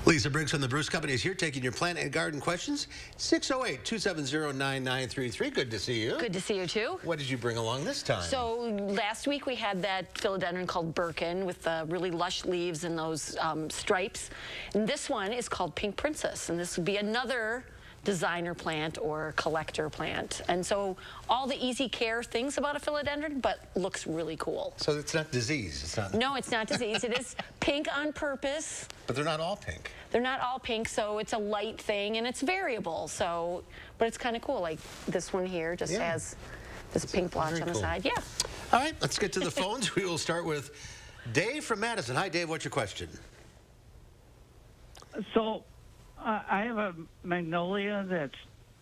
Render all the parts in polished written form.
Lisa Briggs from the Bruce Company is here taking your plant and garden questions. 608-270-9933. Good to see you. Good to see you, too. What did you bring along this time? So last week we had that philodendron called Birkin with the really lush leaves and those stripes. And this one is called Pink Princess, and this would be another designer plant or collector plant. And so all the easy care things about a philodendron, but looks really cool. So it's not disease? It's not... No, it's not disease. It is pink on purpose. But they're not all pink. They're not all pink, so it's a light thing, and it's variable. So, but it's kind of cool. Like this one here just has this pink blotch on the side. Yeah. All right, let's get to the phones. We will start with Dave from Madison. Hi, Dave. What's your question? So, I have a magnolia that's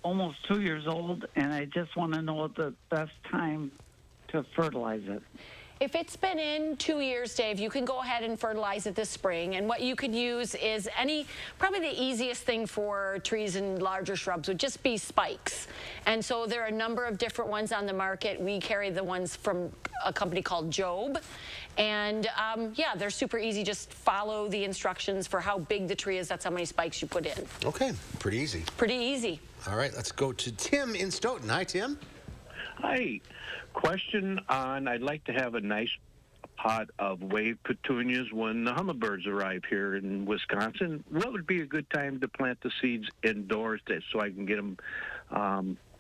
almost 2 years old, and I just want to know the best time to fertilize it. If it's been in 2 years, Dave, you can go ahead and fertilize it this spring. And what you could use is probably the easiest thing for trees and larger shrubs would just be spikes. And so there are a number of different ones on the market. We carry the ones from a company called Job. And yeah, they're super easy. Just follow the instructions for how big the tree is. That's how many spikes you put in. Okay, pretty easy. Pretty easy. All right, let's go to Tim in Stoughton. Hi, Tim. Hi. Question on, I'd like to have a nice pot of wave petunias when the hummingbirds arrive here in Wisconsin. What would be a good time to plant the seeds indoors so I can get them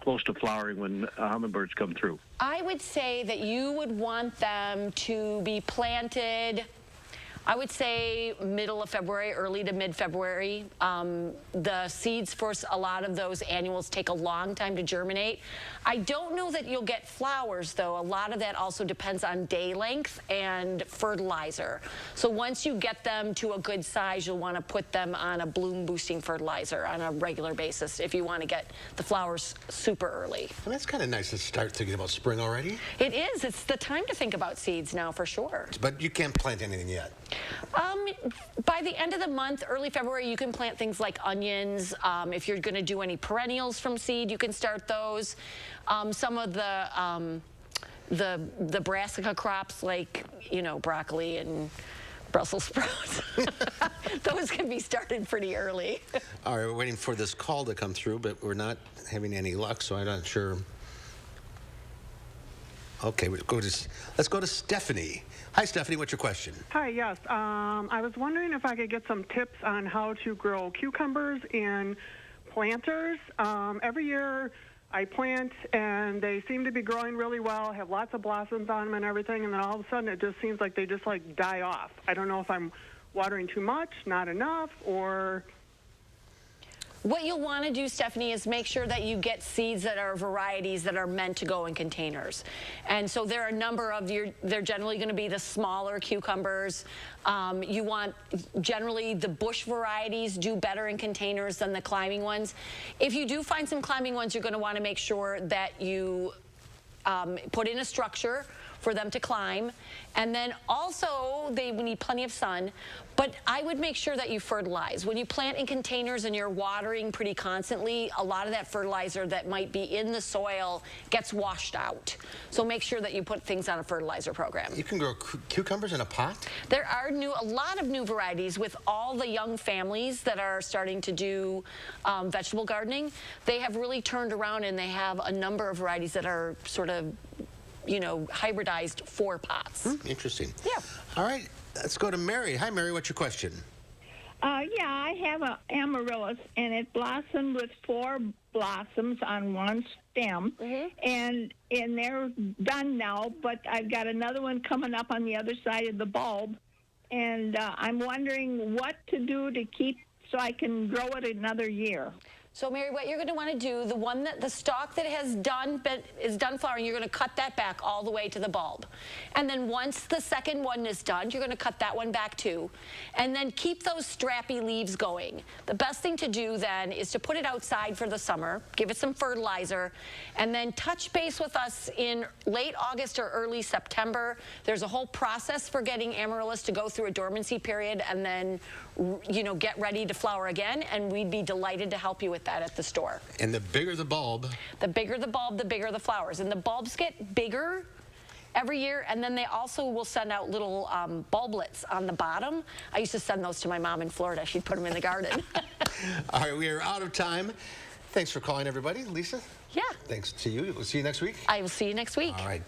close to flowering when hummingbirds come through? I would say that you would want them to be planted, I would say middle of February, early to mid-February. The seeds for a lot of those annuals take a long time to germinate. I don't know that you'll get flowers, though. A lot of that also depends on day length and fertilizer. So once you get them to a good size, you'll want to put them on a bloom-boosting fertilizer on a regular basis if you want to get the flowers super early. Well, that's kind of nice to start thinking about spring already. It is. It's the time to think about seeds now, for sure. But you can't plant anything yet. By the end of the month, early February, you can plant things like onions. If you're going to do any perennials from seed, you can start those. Some of the brassica crops, like, you know, broccoli and Brussels sprouts, those can be started pretty early. All right, we're waiting for this call to come through, but we're not having any luck, so I'm not sure. Okay, let's go to Stephanie. Hi, Stephanie. What's your question? Hi, yes. I was wondering if I could get some tips on how to grow cucumbers in planters. Every year I plant, and they seem to be growing really well, have lots of blossoms on them and everything, and then all of a sudden it just seems like they just, like, die off. I don't know if I'm watering too much, not enough, or... What you'll want to do, Stephanie, is make sure that you get seeds that are varieties that are meant to go in containers. And so there are a number of they're generally going to be the smaller cucumbers. You want, generally, the bush varieties do better in containers than the climbing ones. If you do find some climbing ones, you're going to want to make sure that you put in a structure for them to climb. And then also, they need plenty of sun. But I would make sure that you fertilize. When you plant in containers and you're watering pretty constantly, a lot of that fertilizer that might be in the soil gets washed out. So make sure that you put things on a fertilizer program. You can grow cucumbers in a pot? There are a lot of new varieties with all the young families that are starting to do vegetable gardening. They have really turned around, and they have a number of varieties that are sort of, you know, hybridized for pots. Interesting. Yeah. All right, let's go to Mary. Hi, Mary. What's your question? Yeah, I have an amaryllis, and it blossomed with 4 blossoms on one stem, and they're done now, but I've got another one coming up on the other side of the bulb, and I'm wondering what to do to keep so I can grow it another year. So, Mary, what you're going to want to do, the stalk that is done flowering, you're going to cut that back all the way to the bulb. And then once the second one is done, you're going to cut that one back too. And then keep those strappy leaves going. The best thing to do then is to put it outside for the summer, give it some fertilizer, and then touch base with us in late August or early September. There's a whole process for getting amaryllis to go through a dormancy period and then, you know, get ready to flower again, and we'd be delighted to help you with that at the store. And the bigger the bulb, the bigger the bulb, the bigger the flowers. And the bulbs get bigger every year. And then they also will send out little bulblets on the bottom. I used to send those to my mom in Florida. She'd put them in the garden. All right, we are out of time. Thanks for calling, everybody. Lisa? Yeah. Thanks to you. We'll see you next week. I will see you next week. All right.